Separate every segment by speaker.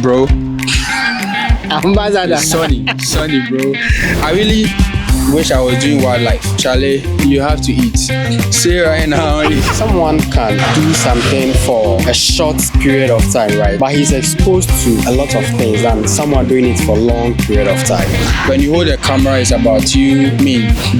Speaker 1: Bro,
Speaker 2: Ambassador.
Speaker 1: sunny, bro. I really wish I was doing wildlife. Charlie, you have to eat. Say right now,
Speaker 3: Someone can do something for a short period of time, right? But he's exposed to a lot of things than someone doing it for a long period of time.
Speaker 1: when you hold a camera, it's about you,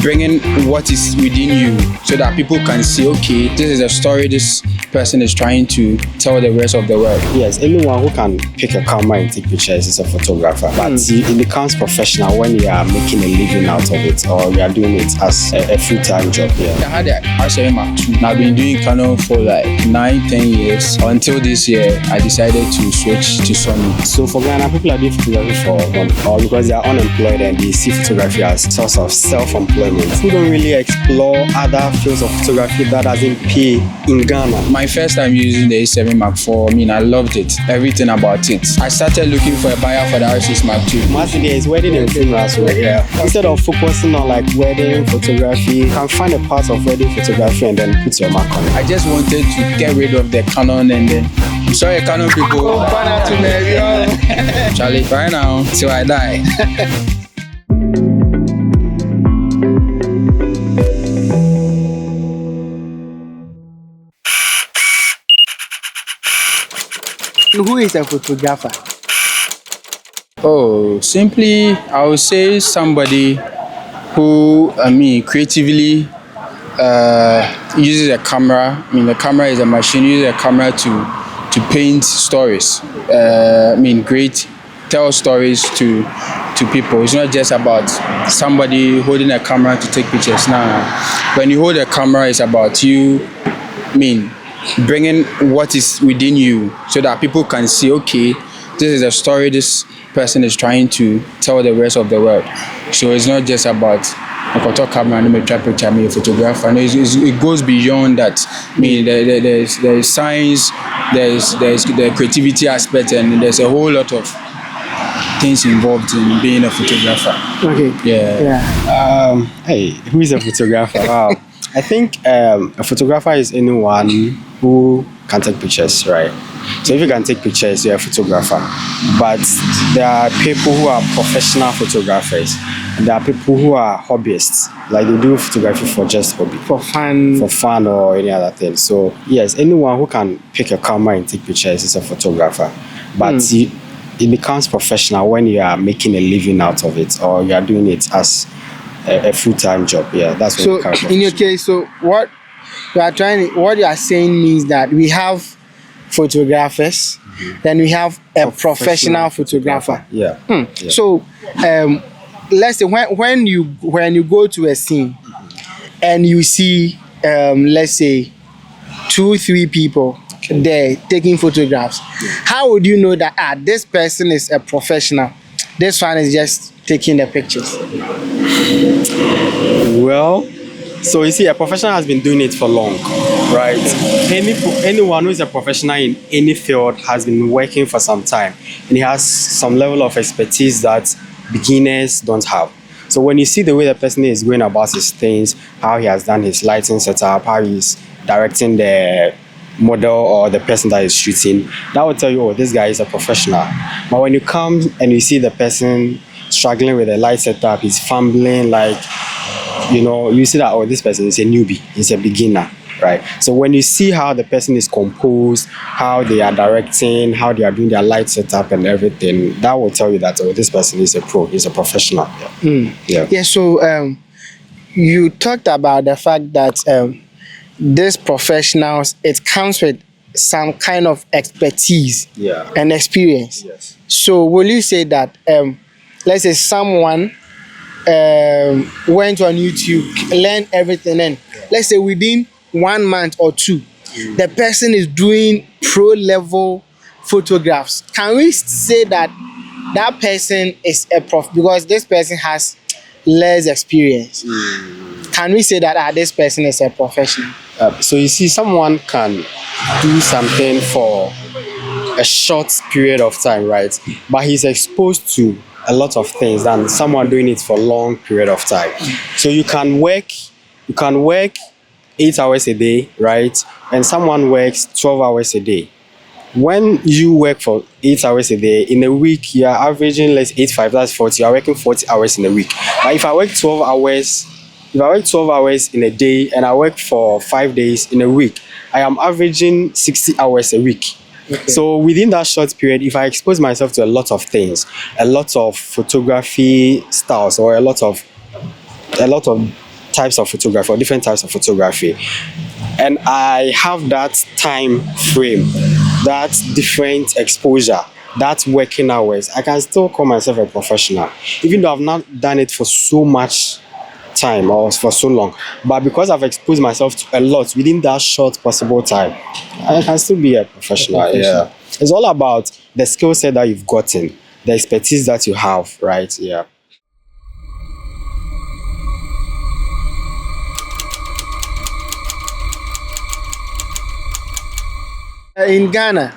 Speaker 1: bringing what is within you so that people can see, okay, this is a story this person is trying to tell the rest of the world.
Speaker 3: Yes, anyone who can pick a camera and take pictures is a photographer. But it becomes professional when you are making a living out of it or you are doing it as a full-time job.
Speaker 1: I had the R7 Mark II. I've been doing Canon for like 9-10 years. Until this year, I decided to switch to Sony.
Speaker 3: So for Ghana, people are doing photography for fun or because they are unemployed and they see photography as a source of self-employment. Who don't really explore other fields of photography that doesn't pay in Ghana.
Speaker 1: My first time using the A7 Mark IV, I loved it. Everything about it. I started looking for a buyer for the R6 Mark II.
Speaker 3: Mostly there is wedding and funerals right here. Instead of focusing on like wedding photography, you can find a part of wedding photography and then put your mark on it.
Speaker 1: I just wanted to get rid of the Canon and then I'm sorry, Canon people. Charlie, right now, till I die.
Speaker 2: Who is a photographer?
Speaker 1: Oh, simply, I would say somebody who, creatively uses a camera. The camera is a machine. Uses a camera to paint stories. Tell stories to people. It's not just about somebody holding a camera to take pictures. Now, when you hold a camera, it's about you. Bringing what is within you so that people can see, okay, this is a story this person is trying to tell the rest of the world. So it's not just about a photo camera and try picture me a photographer. No, it goes beyond that. There's science, there's the creativity aspect, and there's a whole lot of things involved in being a photographer.
Speaker 2: Okay.
Speaker 1: Yeah.
Speaker 3: Hey, who is a photographer? Wow. I think a photographer is anyone who can take pictures, right? So if you can take pictures, you're a photographer. But there are people who are professional photographers. And there are people who are hobbyists. Like they do photography for just hobby.
Speaker 2: For fun
Speaker 3: or any other thing. So yes, anyone who can pick a camera and take pictures is a photographer. But it becomes professional when you are making a living out of it or you are doing it as a full-time job. Yeah, that's what.
Speaker 2: So in your case, so what you are saying means that we have photographers, then we have a professional photographer.
Speaker 3: Yeah.
Speaker 2: Yeah. So let's say when you go to a scene and you see let's say 2-3 people there taking photographs, how would you know that this person is a professional, this one is just taking the pictures?
Speaker 3: Well, so you see, a professional has been doing it for long, right? Anyone who is a professional in any field has been working for some time, and he has some level of expertise that beginners don't have. So when you see the way the person is going about his things, how he has done his lighting setup, how he's directing the model or the person that is shooting, that will tell you, oh, this guy is a professional. But when you come and you see the person struggling with a light setup, he's fumbling, you see that, oh, this person is a newbie, he's a beginner, right? So when you see how the person is composed, how they are directing, how they are doing their light setup and everything, that will tell you that, oh, this person is a pro, he's a professional.
Speaker 2: Yeah. So you talked about the fact that these professionals, it comes with some kind of expertise and experience.
Speaker 3: Yes.
Speaker 2: So will you say that let's say someone went on YouTube, learned everything, and let's say within 1 month or 2, the person is doing pro-level photographs. Can we say that that person is a prof because this person has less experience? Can we say that this person is a professional?
Speaker 3: So you see, someone can do something for a short period of time, right? But he's exposed to a lot of things than someone doing it for a long period of time. So you can work 8 hours a day, right? And someone works 12 hours a day. when you work for 8 hours a day, in a week you are averaging, let's 8 5, that's 40. You are working 40 hours in a week. But if I work 12 hours, in a day and I work for 5 days in a week, I am averaging 60 hours a week.
Speaker 2: Okay.
Speaker 3: So within that short period, if I expose myself to a lot of things, a lot of photography styles, or a lot of types of photography, or different types of photography, and I have that time frame, that different exposure, that working hours, I can still call myself a professional, even though I've not done it for so much time or for so long. But because I've exposed myself to a lot within that short possible time, I can still be a professional. Yeah, it's all about the skill set that you've gotten, the expertise that you have, right? Yeah.
Speaker 2: In Ghana,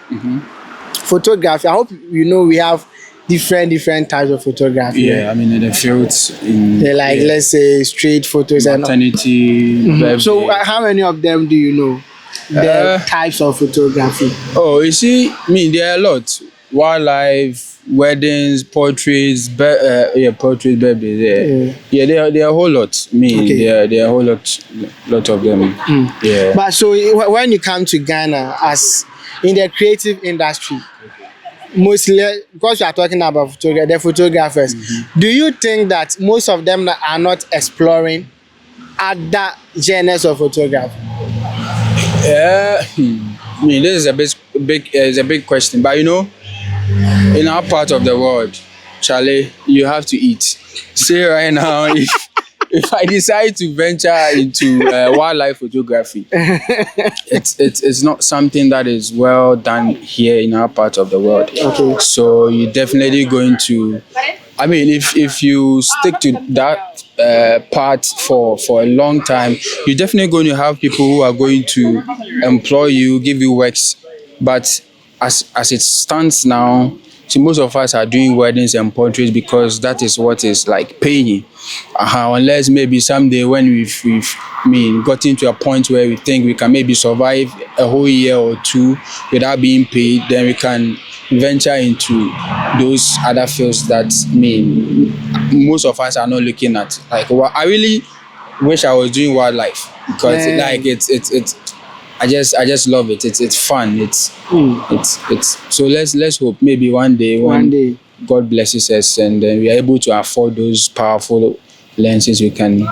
Speaker 2: photography, I hope you know we have different types of photography.
Speaker 1: Yeah, I mean in the fields,
Speaker 2: They're like, let's say, street photos and all.
Speaker 1: maternity, birthday.
Speaker 2: So how many of them do you know? The types of photography.
Speaker 1: Oh, you see, I mean there are a lot. Wildlife, weddings, portraits, portraits, birthdays. Yeah, there are a whole lot. I mean,
Speaker 2: Okay.
Speaker 1: there are a whole lot of them. Yeah.
Speaker 2: But so when you come to Ghana, as in the creative industry, mostly because you are talking about the photographers, do you think that most of them are not exploring other genres of photography?
Speaker 1: Yeah, I mean this is a big question, but you know, in our part of the world, Charlie, you have to eat. Say right now, if I decide to venture into wildlife photography, it's not something that is well done here in our part of the world.
Speaker 2: Okay.
Speaker 1: So you're definitely going to, I mean, if you stick to that part for a long time, you're definitely going to have people who are going to employ you, give you works. But as it stands now, see, most of us are doing weddings and portraits because that is what is like paying. Unless maybe someday when we've gotten to a point where we think we can maybe survive a whole year or two without being paid, then we can venture into those other fields that most of us are not looking at. Like, I really wish I was doing wildlife because it's I just love it. It's fun. It's so let's hope maybe one day God blesses us and then we are able to afford those powerful lenses, we can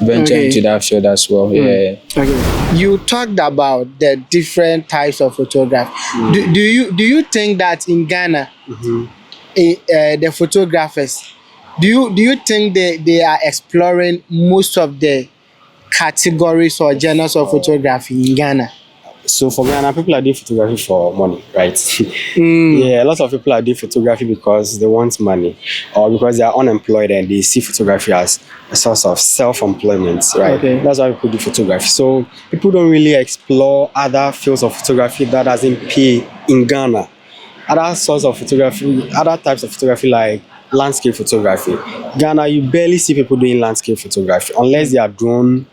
Speaker 1: venture into that field as well. Yeah.
Speaker 2: Okay. You talked about the different types of photography. Do you think that in Ghana, the photographers, do you think they are exploring most of the categories or genres of photography in Ghana?
Speaker 3: So for Ghana, people are doing photography for money, right? Yeah, a lot of people are doing photography because they want money or because they are unemployed and they see photography as a source of self-employment, right?
Speaker 2: Okay.
Speaker 3: That's why people do photography. So people don't really explore other fields of photography that doesn't pay in Ghana. Other sorts of photography, other types of photography like landscape photography. Ghana, you barely see people doing landscape photography unless they are drone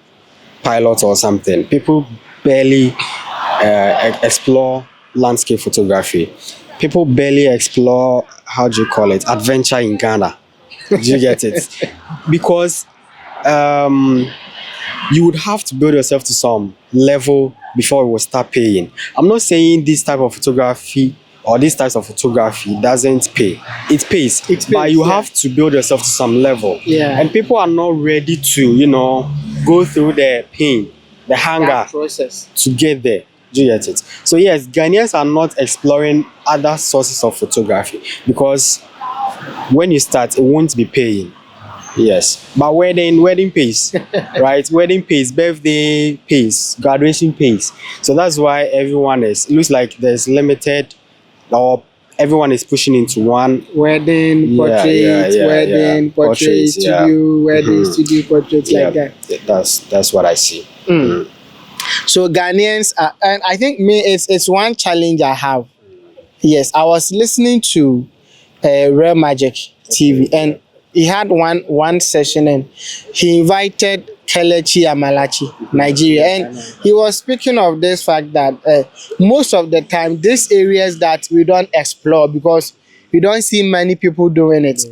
Speaker 3: pilots or something. People barely explore landscape photography. People barely explore, how do you call it, adventure in Ghana. Do you get it? Because you would have to build yourself to some level before it will start paying. I'm not saying this type of photography or these types of photography doesn't pay. It pays, but you have to build yourself to some level.
Speaker 2: Yeah.
Speaker 3: And people are not ready to, go through the pain, the hunger
Speaker 2: process
Speaker 3: to get there. Do you get it? So yes, Ghanaians are not exploring other sources of photography because when you start, it won't be paying. Yes, but wedding pays, right? Wedding pays, birthday pays, graduation pays. So that's why it looks like there's limited, or everyone is pushing into one.
Speaker 2: Wedding, portraits, wedding, portraits, studio, wedding, studio, portraits, like that.
Speaker 3: That's what I see.
Speaker 2: So Ghanaians are, and I think it's one challenge I have. Yes, I was listening to Real Magic TV, and he had one session, and he invited Kelechi Amalachi, Nigeria. And he was speaking of this fact that most of the time, these areas that we don't explore because we don't see many people doing it,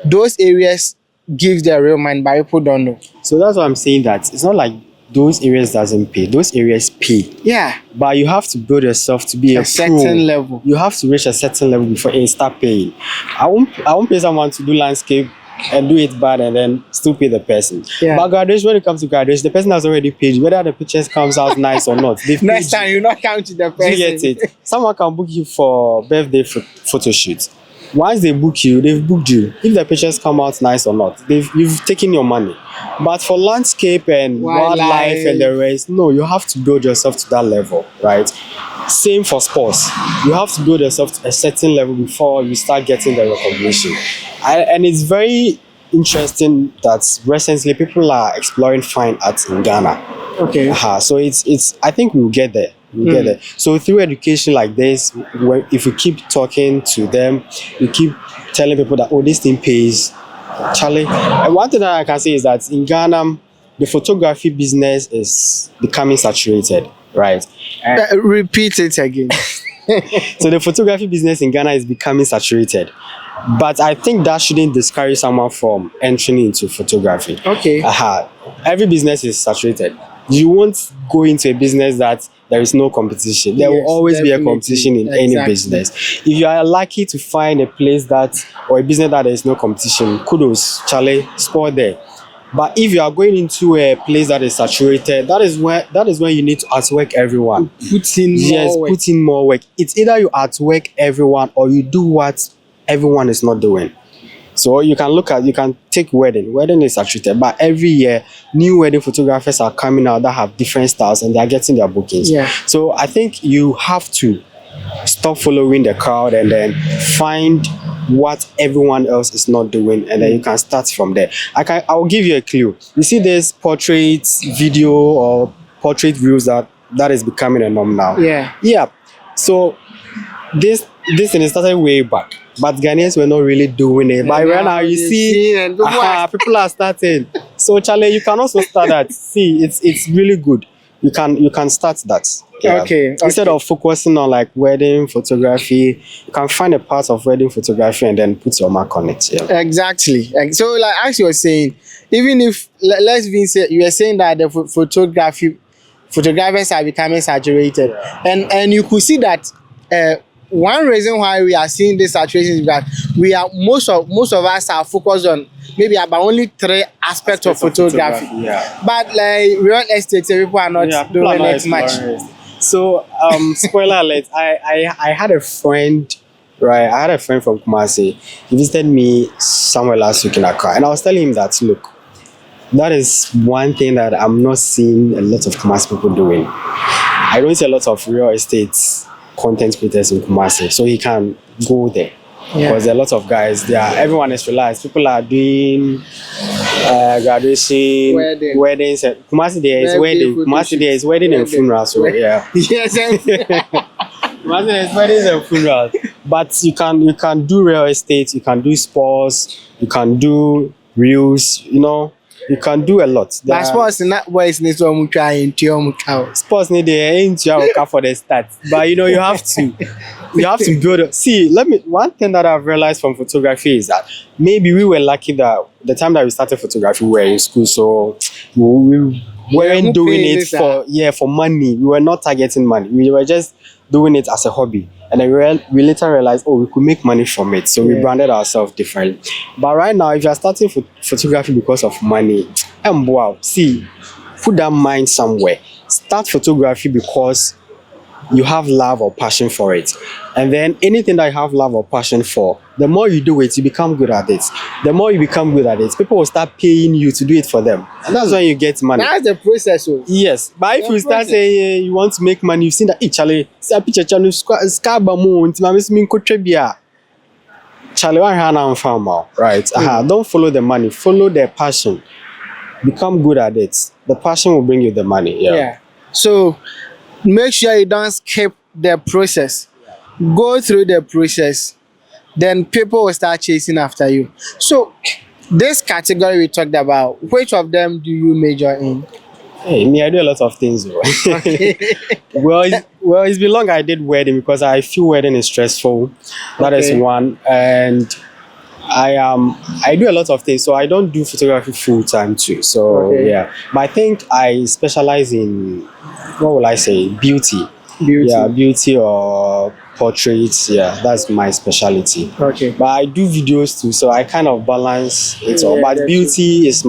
Speaker 2: those areas give the real mind, but people don't know.
Speaker 3: So that's why I'm saying that it's not like those areas doesn't pay. Those areas pay.
Speaker 2: Yeah.
Speaker 3: But you have to build yourself to be a
Speaker 2: certain
Speaker 3: pro.
Speaker 2: level.
Speaker 3: You have to reach a certain level before you start paying. I won't pay someone to do landscape and do it bad and then still pay the person.
Speaker 2: Yeah.
Speaker 3: But graduation, when it comes to graduation, the person has already paid you, whether the pictures comes out nice or not. They've
Speaker 2: Next
Speaker 3: paid
Speaker 2: time you not count the
Speaker 3: you.
Speaker 2: person.
Speaker 3: Do you get it? Someone can book you for birthday photo shoot. Once they book you, they've booked you. If the pictures come out nice or not, you've taken your money. But for landscape and wildlife and the rest, no, you have to build yourself to that level, right? Same for sports. You have to build yourself to a certain level before you start getting the recognition. And it's very interesting that recently people are exploring fine arts in Ghana.
Speaker 2: Okay.
Speaker 3: So it's I think we'll get there. Get it. So through education like this, if we keep talking to them, we keep telling people that this thing pays, Charlie. And one thing that I can say is that in Ghana, the photography business is becoming saturated, right?
Speaker 2: Repeat it again.
Speaker 3: So the photography business in Ghana is becoming saturated, but I think that shouldn't discourage someone from entering into photography.
Speaker 2: Okay.
Speaker 3: Every business is saturated. You won't go into a business that there is no competition. There will always be a competition in any business. If you are lucky to find a place or a business that there is no competition, kudos, Charlie, score there. But if you are going into a place that is saturated, that is when you need to outwork everyone.
Speaker 2: Put in
Speaker 3: more work. It's either you outwork everyone or you do what everyone is not doing. So you can take wedding. Wedding is saturated, but every year new wedding photographers are coming out that have different styles and they are getting their bookings.
Speaker 2: Yeah.
Speaker 3: So I think you have to stop following the crowd and then find what everyone else is not doing, and then you can start from there. I'll give you a clue. You see this portrait video or portrait reels that is becoming a norm now.
Speaker 2: Yeah.
Speaker 3: So this thing started way back, but Ghanaians were not really doing it. But right now you see people are starting. So Charlie, you can also start that. See, it's really good. You can start that. Yeah.
Speaker 2: Okay.
Speaker 3: Instead of focusing on like wedding photography, you can find a part of wedding photography and then put your mark on it. Yeah.
Speaker 2: Exactly. So like as you were saying, even if let's even say you were saying that the photographers are becoming saturated, and you could see that one reason why we are seeing this saturation is that we are most of us are focused on maybe about only 3 aspects of photography.
Speaker 3: Yeah.
Speaker 2: But like real estate, people are not doing it much.
Speaker 3: So spoiler alert, I had a friend, right? I had a friend from Kumasi. He visited me somewhere last week in Accra, and I was telling him that look, that is one thing that I'm not seeing a lot of Kumasi people doing. I don't see a lot of real estate content creators in Kumasi, so he can go there. Because there are a lot of guys there. Everyone is relaxed. People are doing graduation, weddings. Kumasi there is wedding. Kumasi there is wedding and funeral. So yeah.
Speaker 2: Yes.
Speaker 3: Kumasi there is weddings and funerals. But you can do real estate. You can do sports. You can do reels. You can do a lot.
Speaker 2: But sports not boys need to try into
Speaker 3: sports need the for the start. But you have to build it. See, one thing that I've realized from photography is that maybe we were lucky that the time that we started photography we were in school, so we weren't doing it for money. We were not targeting money. We were just doing it as a hobby. And then we later realized, we could make money from it. So we branded ourselves differently. But right now, if you're starting photography because of money, wow, see, put that mind somewhere. Start photography because you have love or passion for it. And then anything that you have love or passion for, the more you do it, you become good at it. The more you become good at it, people will start paying you to do it for them. And that's when you get money.
Speaker 2: That's the process.
Speaker 3: Yes. But if you start saying you want to make money, you've seen that, Charlie, see a picture, Charlie, right? Don't follow the money, follow the passion. Become good at it. The passion will bring you the money. Yeah.
Speaker 2: So make sure you don't skip the process. Go through the process. Then people will start chasing after you. So This category we talked about, which of them do you major in?
Speaker 3: Hey, me, I do a lot of things. Though. It's been long I did wedding because I feel wedding is stressful. That is
Speaker 2: Okay.
Speaker 3: one. And I do a lot of things. So I don't do photography full time too. So
Speaker 2: Okay.
Speaker 3: yeah. But I think I specialize in, what will I say? Beauty.
Speaker 2: Beauty.
Speaker 3: Yeah, beauty or portraits. Yeah, that's my specialty.
Speaker 2: Okay.
Speaker 3: But I do videos too, so I kind of balance it all.
Speaker 2: Yeah,
Speaker 3: But
Speaker 2: that's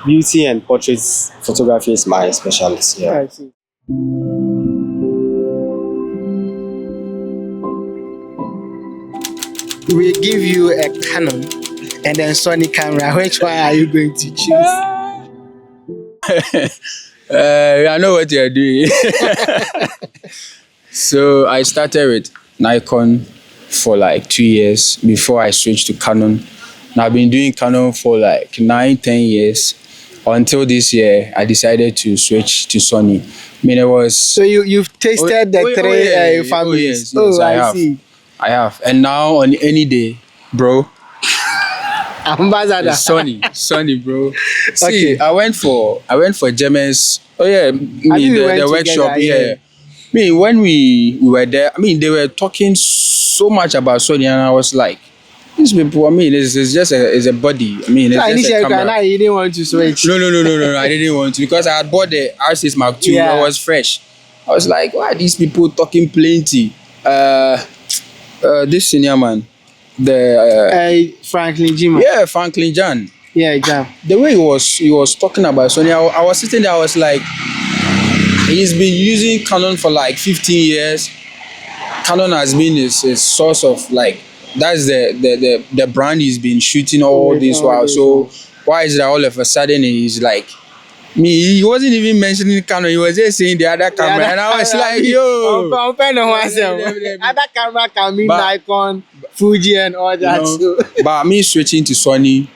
Speaker 3: beauty and portraits photography is my specialty. Yeah.
Speaker 2: I see. We give you a Canon and then Sony camera. Which one are you going to choose?
Speaker 1: I know what you're doing. So I started with Nikon for like 2 years before I switched to Canon. And I've been doing Canon for like 9-10 years until this year I decided to switch to Sony. I mean, it was
Speaker 2: So you've tasted the three families.
Speaker 1: yes, I
Speaker 2: I
Speaker 1: have.
Speaker 2: see.
Speaker 1: I have. And now on any day, bro,
Speaker 2: Ambassador.
Speaker 1: it's Sony, bro. See,
Speaker 2: Okay.
Speaker 1: I went for Germans. Oh yeah,
Speaker 2: we
Speaker 1: the
Speaker 2: went
Speaker 1: workshop.
Speaker 2: together,
Speaker 1: Yeah.
Speaker 2: yeah.
Speaker 1: I mean, when we were there, I mean, they were talking so much about Sony, and I was like, these people. I mean, it's just it's a body. I mean, it's
Speaker 2: So
Speaker 1: just a
Speaker 2: initially,
Speaker 1: camera.
Speaker 2: you didn't want to switch.
Speaker 1: No. I didn't want to because I had bought the R6 Mark II.
Speaker 2: Yeah.
Speaker 1: It was fresh. I was like, why are these people talking plenty? This senior man, the
Speaker 2: Franklin Jima.
Speaker 1: yeah, Franklin Jan.
Speaker 2: Yeah, Jam.
Speaker 1: The way he was talking about Sony, I was sitting there. I was like, he's been using Canon for like 15 years. Canon has been his source of like, that's the brand he's been shooting all this while. So why is it that all of a sudden he's like, he wasn't even mentioning Canon, he was just saying the other camera, and I was like, yo.
Speaker 2: Other camera can mean
Speaker 1: But-
Speaker 2: Nikon, Fuji, and all that.
Speaker 1: You
Speaker 2: So.
Speaker 1: know, but me switching to Sony,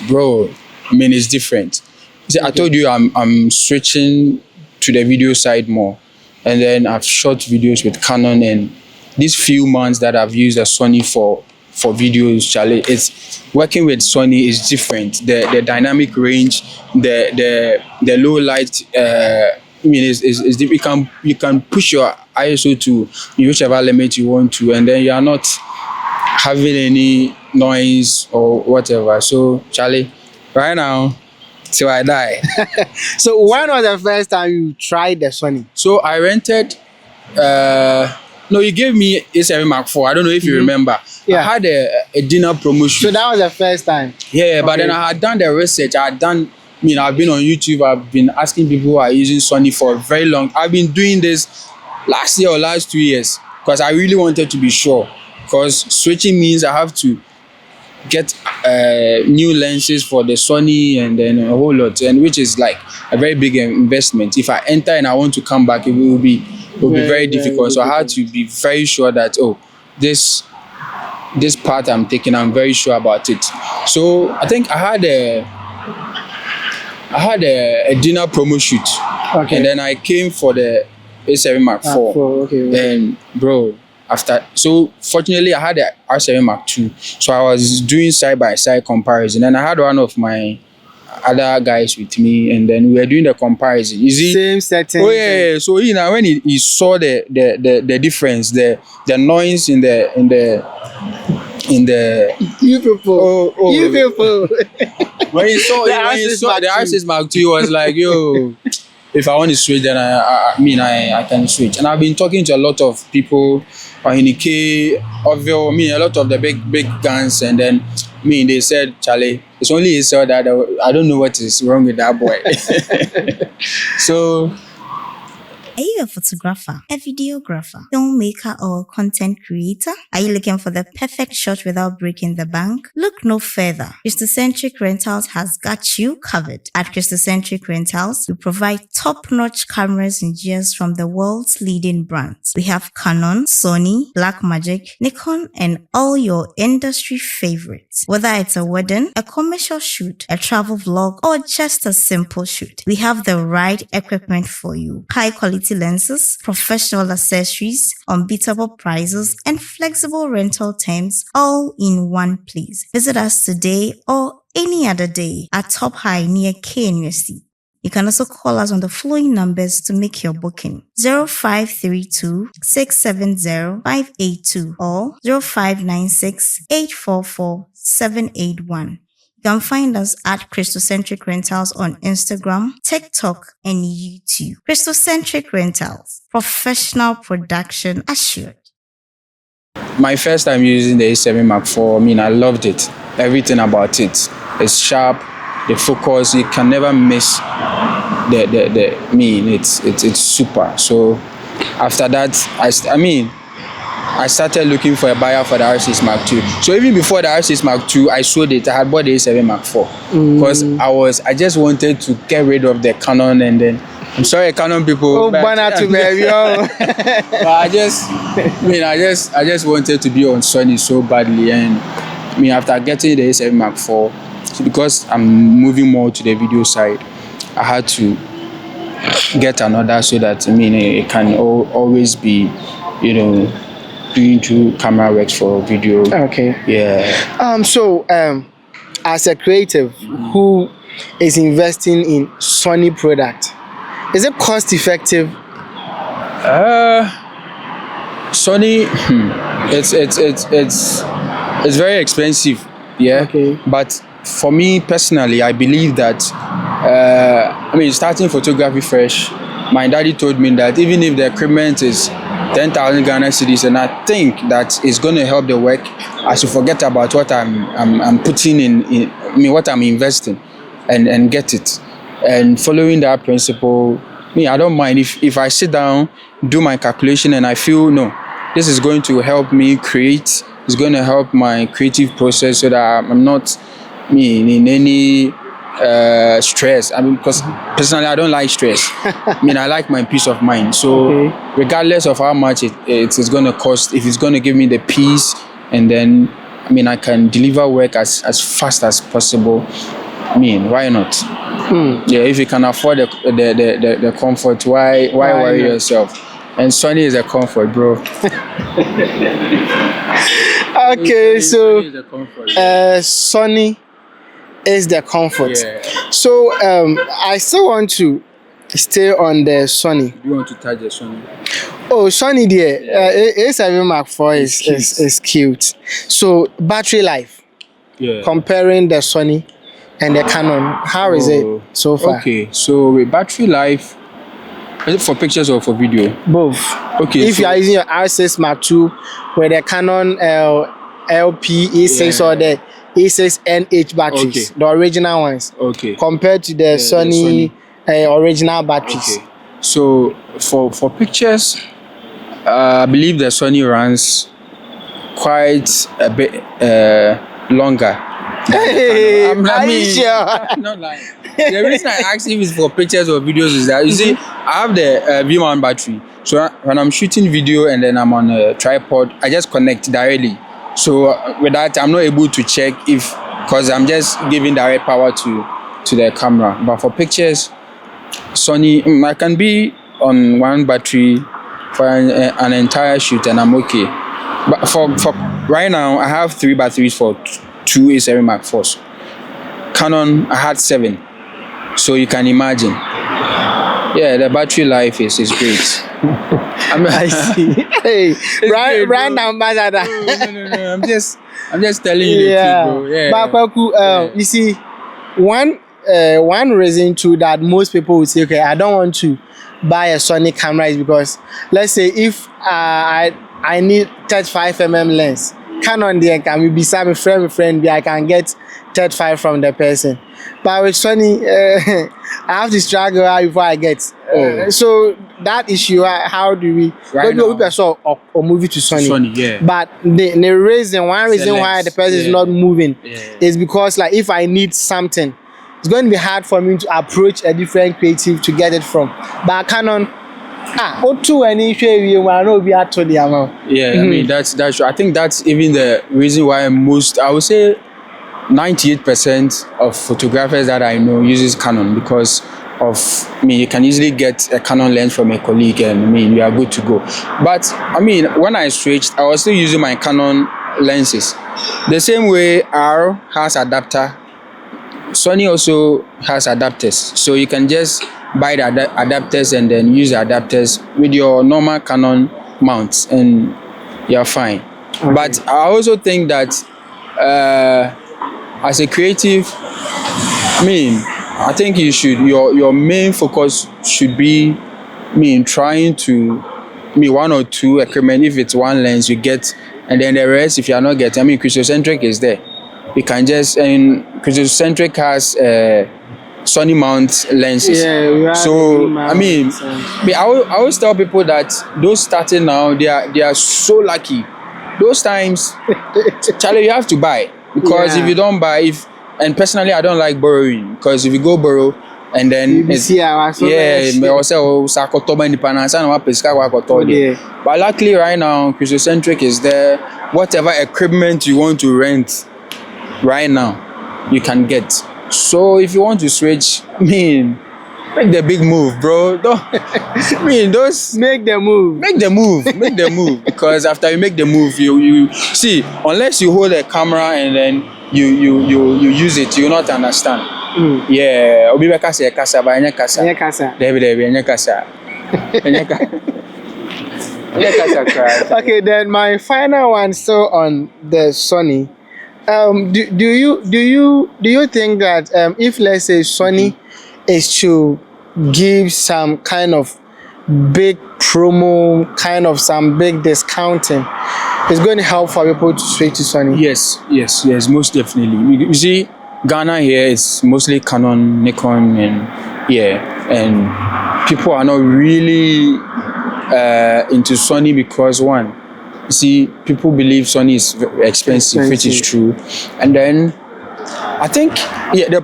Speaker 1: bro, I mean, it's different. See, I told you I'm switching to the video side more, and then I've shot videos with Canon, and these few months that I've used a Sony for videos, Charlie, it's working with Sony is different. The dynamic range, the low light. I mean, is you can push your ISO to whichever limit you want to, and then you are not having any noise or whatever. So, Charlie, right now, till I die.
Speaker 2: So when was the first time you tried the Sony?
Speaker 1: So I rented. No, you gave me A7 Mark IV. I don't know if you remember.
Speaker 2: Yeah.
Speaker 1: I had a dinner promotion.
Speaker 2: So that was the first time.
Speaker 1: Yeah, but
Speaker 2: Okay.
Speaker 1: then I had done the research. I've been on YouTube. I've been asking people who are using Sony for very long. I've been doing this last year or last 2 years because I really wanted to be sure. Because switching means I have to get new lenses for the Sony and then a whole lot, and which is like a very big investment. If I enter and I want to come back, it will be very difficult. So I had to be very sure that this part I'm taking, I'm very sure about it. So I think I had a dinner promo shoot,
Speaker 2: Okay.
Speaker 1: and then I came for the A7 Mark IV.
Speaker 2: Okay.
Speaker 1: Then, bro, fortunately, I had the R7 Mark II. So I was doing side-by-side comparison. And I had one of my other guys with me. And then we were doing the comparison. You see?
Speaker 2: Same setting.
Speaker 1: Oh, yeah. So, when he saw the difference, the noise in the
Speaker 2: You people.
Speaker 1: Oh,
Speaker 2: You people.
Speaker 1: when he saw
Speaker 2: The
Speaker 1: the
Speaker 2: R6
Speaker 1: R6 Mark II, he was like, yo, if I want to switch, then I can switch. And I've been talking to a lot of people, Ahinike, Ovio, a lot of the big guns, and then they said, Charlie, it's only he saw that I don't know what is wrong with that boy. So
Speaker 4: Are you a photographer, a videographer, filmmaker, or content creator? Are you looking for the perfect shot without breaking the bank? Look no further. Christocentric Rentals has got you covered. At Christocentric Rentals, we provide top-notch cameras and gears from the world's leading brands. We have Canon, Sony, Blackmagic, Nikon, and all your industry favorites. Whether it's a wedding, a commercial shoot, a travel vlog, or just a simple shoot, we have the right equipment for you. High-quality lenses, professional accessories, unbeatable prices, and flexible rental terms all in one place. Visit us today or any other day at Top High near KNUST. You can also call us on the following numbers to make your booking: 0532 670 582 or 0596 844 781. You can find us at Christocentric Rentals on Instagram, TikTok, and YouTube. Christocentric Rentals, professional production assured.
Speaker 1: My first time using the A7 Mark IV, I loved it. Everything about it. It's sharp, the focus, you can never miss it's super. So after that, I started looking for a buyer for the R6 Mark II. So even before the R6 Mark II, I sold it. I had bought the A7 Mark IV because I just wanted to get rid of the Canon, and then I'm sorry, Canon people.
Speaker 2: But I
Speaker 1: just wanted to be on Sony so badly, and after getting the A7 Mark IV, because I'm moving more to the video side, I had to get another so that it can always be, doing two camera works for video.
Speaker 2: Okay.
Speaker 1: Yeah.
Speaker 2: As a creative who is investing in Sony product, is it cost effective?
Speaker 1: Sony, it's very expensive. Yeah.
Speaker 2: Okay.
Speaker 1: But for me personally, I believe that starting photography fresh, my daddy told me that even if the equipment is 10,000 Ghana cedis, and I think that it's going to help the work, I should forget about what I'm putting in what I'm investing, and get it. And following that principle, I don't mind if I sit down, do my calculation, and I feel this is going to help me create. It's going to help my creative process so that I'm not in any stress. Because personally I don't like stress. I like my peace of mind. So regardless of how much it is going to cost, if it's going to give me the peace, and then I can deliver work as fast as possible, why not? Yeah, if you can afford the comfort, why worry yourself? And Sony is a comfort, bro.
Speaker 2: Okay, so
Speaker 1: Sony is a comfort.
Speaker 2: Sony is the comfort.
Speaker 1: Yeah.
Speaker 2: So I still want to stay on the Sony.
Speaker 1: Do you want to touch the Sony?
Speaker 2: Oh, Sony there. A7 Mark IV is cute. So battery life.
Speaker 1: Yeah.
Speaker 2: Comparing the Sony and the Canon, how is it so far?
Speaker 1: Okay, so with battery life, is it for pictures or for video?
Speaker 2: Both.
Speaker 1: Okay.
Speaker 2: If you are using your R6 Mark II with the Canon LP E6 or the E6NH batteries, the original ones, compared to the Sony original batteries.
Speaker 1: Okay. So for pictures, I believe the Sony runs quite a bit longer.
Speaker 2: Hey, are you sure?
Speaker 1: I'm not lying. The reason I asked if it's for pictures or videos is that, you see, I have the V1 battery. So when I'm shooting video and then I'm on a tripod, I just connect directly. So with that, I'm not able to check because I'm just giving direct power to the camera. But for pictures, Sony, I can be on one battery for an entire shoot and I'm okay. But for right now, I have 3 batteries for 2 A7 Mark IVs. Canon, I had 7. So you can imagine. Yeah, the battery life is great.
Speaker 2: I see. Hey, right numbers are that.
Speaker 1: No. I'm just telling you the truth, bro. Yeah.
Speaker 2: But Kwaku, you see, one reason too that most people would say, okay, I don't want to buy a Sony camera is because, let's say, if I need 35mm lens, Canon there can be beside my friend, I can get 35 from the person. But with Sony, I have to struggle before I get. So that issue, how do we?
Speaker 1: Right
Speaker 2: Maybe we saw or move it to Sony.
Speaker 1: Sony, yeah.
Speaker 2: But one reason why the person is not moving is because, like, if I need something, it's going to be hard for me to approach a different creative to get it from. But Canon,
Speaker 1: yeah, I mean that's true. I think that's even the reason why I would say 98% of photographers that I know uses Canon because of you can easily get a Canon lens from a colleague and you are good to go. But when I switched, I was still using my Canon lenses. The same way R has adapter, Sony also has adapters. So you can just buy the adapters and then use the adapters with your normal Canon mounts and you're fine. Okay. But I also think that as a creative, I think you should your main focus should be trying to one or two equipment. If it's one lens you get, and then the rest if you are not getting, Christocentric is there. You can just Christocentric has Sony mount lenses. Yeah, so I always tell people that those starting now they are so lucky. Those times, Charlie, you have to buy because if you don't buy, and personally I don't like borrowing because if you go borrow and then but luckily right now Christocentric is there. Whatever equipment you want to rent right now you can get. So if you want to switch, make the big move, bro.
Speaker 2: Make the move
Speaker 1: because after you make the move, you see, unless you hold a camera and then you use it, you will not understand. Yeah, obi beka say kasa ba enya kasa. Enya kasa.
Speaker 2: Okay, then my final one still on the Sony. Do you think that if let's say Sony is to give some kind of big promo, kind of some big discounting, it's going to help for people to switch to Sony?
Speaker 1: Yes, most definitely. You see, Ghana here is mostly Canon, Nikon, and people are not really into Sony because one, you see, people believe Sony is expensive, which is true. And then I think the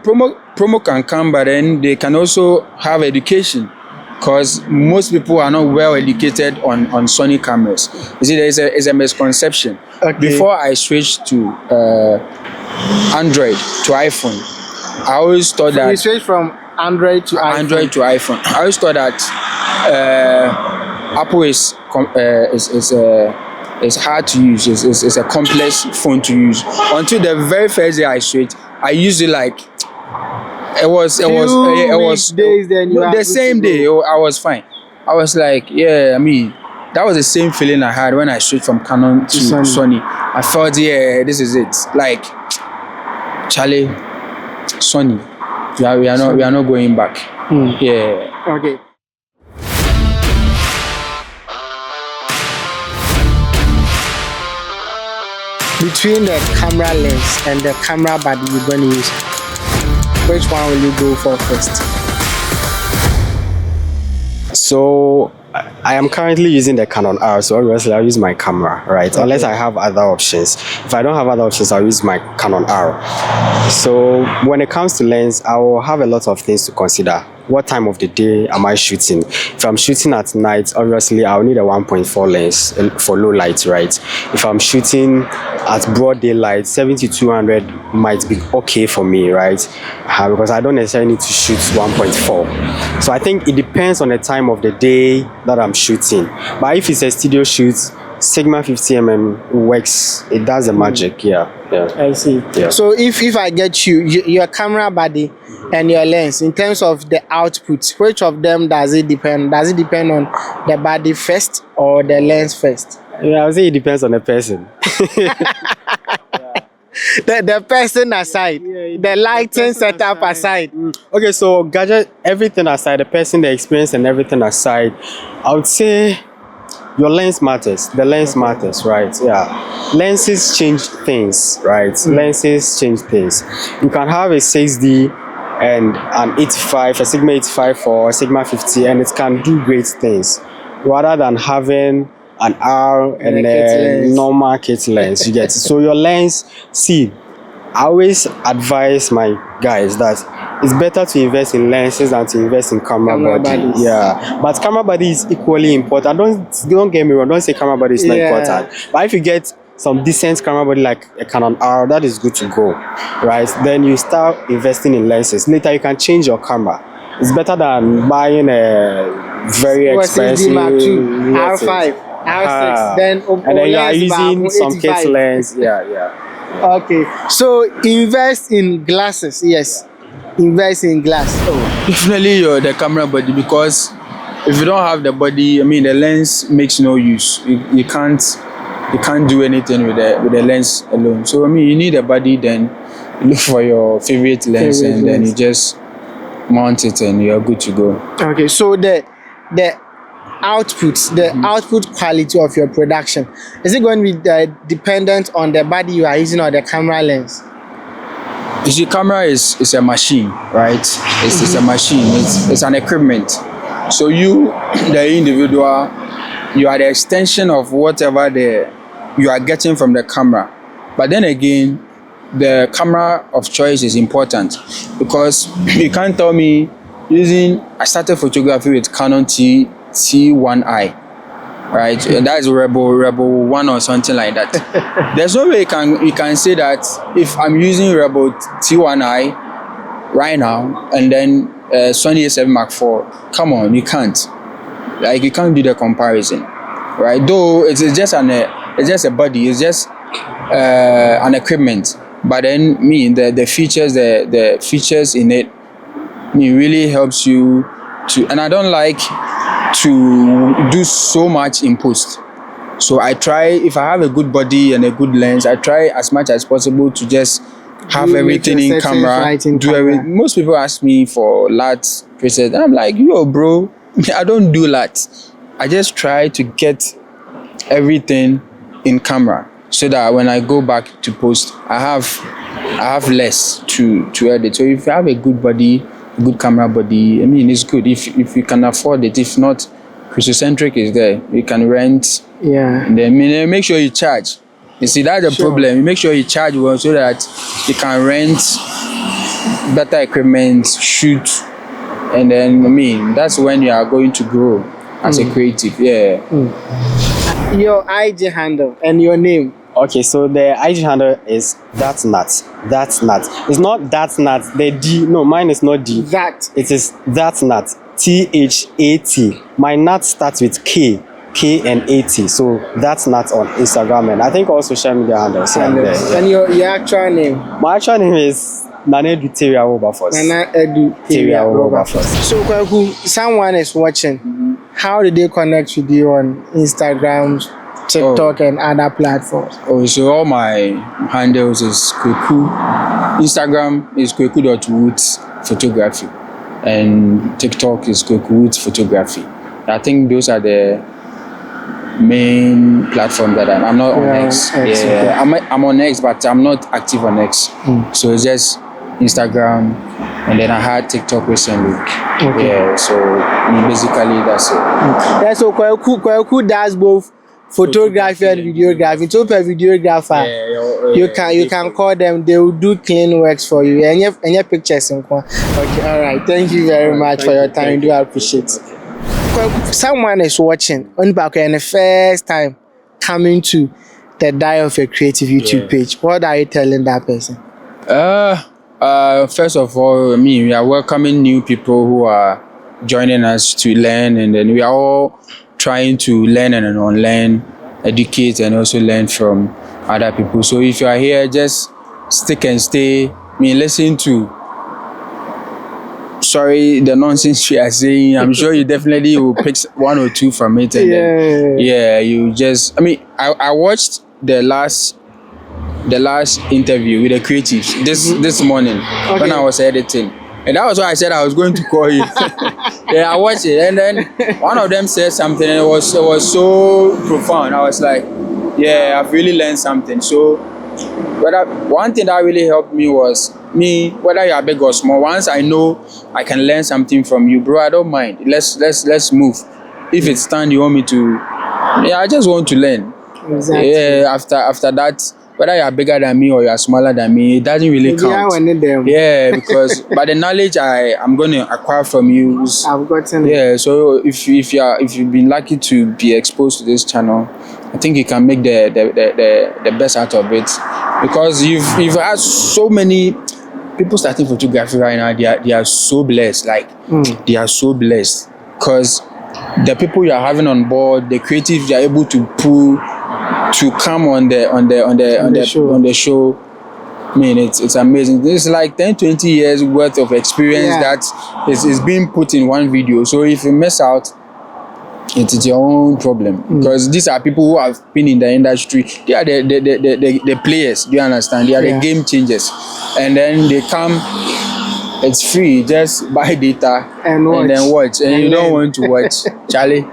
Speaker 1: promo can come, but then they can also have education because most people are not well educated on Sony cameras. You see, there is a misconception. Okay. Before I switched to Android to iPhone, I always thought that
Speaker 2: you switched from Android to
Speaker 1: iPhone. I always thought that Apple is hard to use. It's a complex phone to use. Until the very first day I switched, I used it like it was
Speaker 2: days. Then
Speaker 1: the same day. I was fine. I was like, that was the same feeling I had when I switched from Canon to Sony. I felt, this is it. Like, Charlie, Sony, we are not going back. Yeah.
Speaker 2: Okay. Between the camera lens and the camera body you're going to use, which one will you go for first?
Speaker 3: So I am currently using the Canon R, so obviously I'll use my camera, right? Okay. Unless I have other options. If I don't have other options, I'll use my Canon R. So when it comes to lens, I will have a lot of things to consider. What time of the day am I shooting? If I'm shooting at night, obviously I'll need a 1.4 lens for low light, right? If I'm shooting at broad daylight, 70-200 might be okay for me, right? Because I don't necessarily need to shoot 1.4. So I think it depends on the time of the day that I'm shooting. But if it's a studio shoot, Sigma 50mm works. It does the magic. Yeah.
Speaker 2: I see.
Speaker 3: Yeah.
Speaker 2: So if I get your camera body and your lens, in terms of the output, which of them does it depend? Does it depend on the body first or the lens first?
Speaker 3: Yeah, I would say it depends on the person.
Speaker 2: The person aside, the lighting setup aside.
Speaker 3: Okay, so gadget, everything aside, the person, the experience, and everything aside, I would say your lens matters. The lens matters, right? Yeah. Lenses change things, right? Lenses change things. You can have a 6D and an 85, a Sigma 85 or a Sigma 50, and it can do great things, rather than having an R and a normal kit lens. You get it? So your lens, see, I always advise my guys that it's better to invest in lenses than to invest in camera body.
Speaker 2: bodies.
Speaker 3: Yeah, but camera body is equally important. Don't get me wrong. Don't say camera body is not important. But if you get some decent camera body like a Canon R, that is good to go, right? Then you start investing in lenses. Later, you can change your camera. It's better than buying a very expensive
Speaker 2: R5, R6, then
Speaker 3: and then you are using some kit lens. Yeah.
Speaker 2: Okay, so invest in glasses. Yes, invest in glass.
Speaker 1: Definitely the camera body, because if you don't have the body, I mean, the lens makes no use. You can't do anything with the lens alone. So I mean, you need a body, then you look for your favorite lens, then you just mount it and you're good to go.
Speaker 2: Okay, so the output, output quality of your production, is it going to be dependent on the body you are using or the camera lens?
Speaker 1: You see, camera is a machine, right? It's a machine. It's an equipment. So you, the individual, you are the extension of whatever you are getting from the camera. But then again, the camera of choice is important, because you can't tell me I started photography with Canon T1i, right? And that is Rebel 1 or something like that. There's no way you can say that if I'm using Rebel T1i right now and then Sony A7 Mark IV, come on, you can't. Like, you can't do the comparison, right? Though it's just a body, it's just an equipment. But then the features in it really helps you to, and I don't like to do so much in post. So I try, if I have a good body and a good lens, I try as much as possible to just have everything in camera. Most people ask me for LUT presets. I'm like, yo, bro, I don't do LUT. I just try to get everything in camera, so that when I go back to post, I have less to edit. So if you have a good body, a good camera body, I mean, it's good if you can afford it. If not, Christocentric is there. You can rent.
Speaker 2: Yeah.
Speaker 1: And then make sure you charge. You see, that's the problem. You make sure you charge well, so that you can rent better equipment, shoot, and then that's when you are going to grow as a creative. Yeah.
Speaker 2: Your IG handle and your name.
Speaker 3: Okay, so the IG handle is That's Nuts. That's Nuts. It's not That's Nuts. The D. No, mine is not D.
Speaker 2: That.
Speaker 3: It is That's Nuts. THAT. My nut starts with K and AT. So That's Nuts on Instagram, and I think all social media handles.
Speaker 2: And your actual name.
Speaker 3: My actual name is Nanedu Teria Wilberforce.
Speaker 2: Nanedu Teria Wilberforce. So Kwaku, someone is watching. How did they connect with you on Instagram, TikTok, and other platforms?
Speaker 1: So all my handles is Kwaku. Instagram is Kwaku.woods photography, and TikTok is Kwakuwoods photography. I think those are the main platform that I'm not on X. Yeah, I'm on X, but I'm not active on X. So it's just Instagram, and then I had TikTok recently. Okay. Yeah, so basically that's it.
Speaker 2: Yeah, so Kwaku does both photography and videography. So per videographer, you can call them. They will do clean works for you and your pictures. Okay, all right. Thank you very much for your time. Do appreciate it. Someone is watching on back and the first time coming to the Die of a Creative YouTube page. What are you telling that person?
Speaker 1: First of all, we are welcoming new people who are joining us to learn, and then we are all trying to learn and unlearn, educate, and also learn from other people. So if you are here, just stick and stay. Listen to the nonsense we are saying. I'm sure you definitely will pick one or two from it, and then you just. I watched the last interview with the creatives this morning when I was editing, and that was why I said I was going to call you. I watched it, and then one of them said something, and it was so profound. I was like, I've really learned something. So one thing that really helped me was whether you are big or small, once I know I can learn something from you, bro, I don't mind. Let's move. If it's time you want me to, I just want to learn.
Speaker 2: Exactly.
Speaker 1: Yeah, after that, whether you are bigger than me or you are smaller than me, it doesn't really
Speaker 2: Maybe I
Speaker 1: count.
Speaker 2: wanted them.
Speaker 1: Yeah, because by the knowledge I'm going to acquire from you,
Speaker 2: I've gotten it.
Speaker 1: yeah. So if you've been lucky to be exposed to this channel, I think you can make the best out of it, because you've had so many people starting photography right now. They are so blessed, like they are so blessed, because the people you are having on board, the creatives you are able to pull to come on the show. I mean, it's amazing. This is like 10-20 years worth of experience that is being put in one video. So if you miss out, it's your own problem, because these are people who have been in the industry. They are the players. Do you understand? They are the game changers, and then they come. It's free. Just buy data and then watch. And you don't want to watch, Charlie.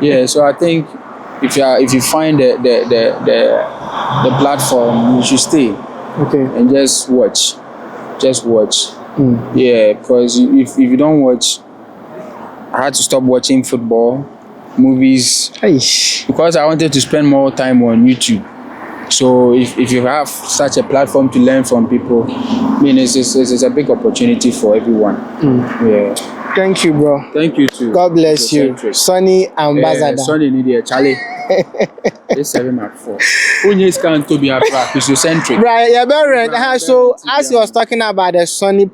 Speaker 1: Yeah. So I think if you find the platform, you should stay.
Speaker 2: Okay.
Speaker 1: And just watch. Yeah, because if you don't watch, I had to stop watching football, movies, because I wanted to spend more time on YouTube. So if you have such a platform to learn from people, I mean, it's a big opportunity for everyone. Yeah.
Speaker 2: Thank you, bro.
Speaker 1: Thank you too.
Speaker 2: God bless you. Sunny Ambassador.
Speaker 1: Sunny Nidia, Charlie. This 7 4. Unye scan to be a Christocentric.
Speaker 2: Right, yeah, very right. So as you was talking about the Sony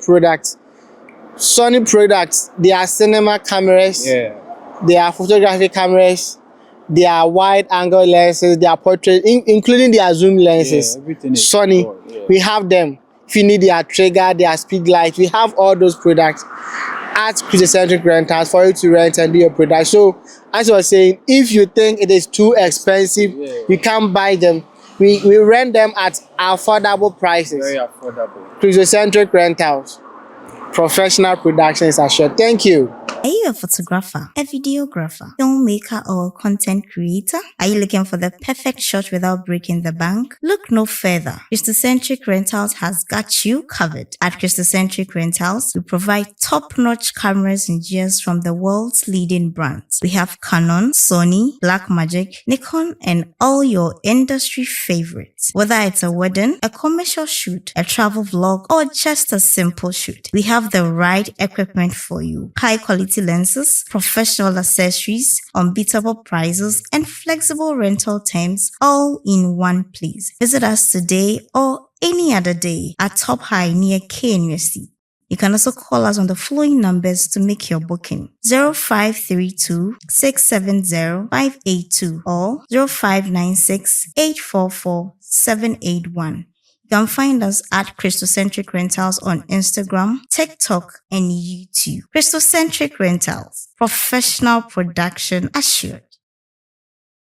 Speaker 2: products, they are cinema cameras, they are photography cameras, they are wide angle lenses, they are portrait, including their zoom lenses. Sony, we have them. If you need their trigger, their speed light, we have all those products at Christocentric Rentals for you to rent and do your product. So as I was saying, if you think it is too expensive, you can't buy them. We rent them at affordable prices.
Speaker 1: Very affordable.
Speaker 2: Christocentric Rentals. Professional production is assured. Thank you.
Speaker 4: Are you a photographer, a videographer, filmmaker, or content creator? Are you looking for the perfect shot without breaking the bank? Look no further. Christocentric Rentals has got you covered. At Christocentric Rentals, we provide top-notch cameras and gears from the world's leading brands. We have Canon, Sony, Blackmagic, Nikon, and all your industry favorites. Whether it's a wedding, a commercial shoot, a travel vlog, or just a simple shoot, we have the right equipment for you. High quality lenses, professional accessories, unbeatable prices, and flexible rental terms all in one place. Visit us today or any other day at Top High near KNUST. You can also call us on the following numbers to make your booking: 0532 670 582 or 0596 844 781. You can find us at Christocentric Rentals on Instagram, TikTok, and YouTube. Christocentric Rentals, professional production assured.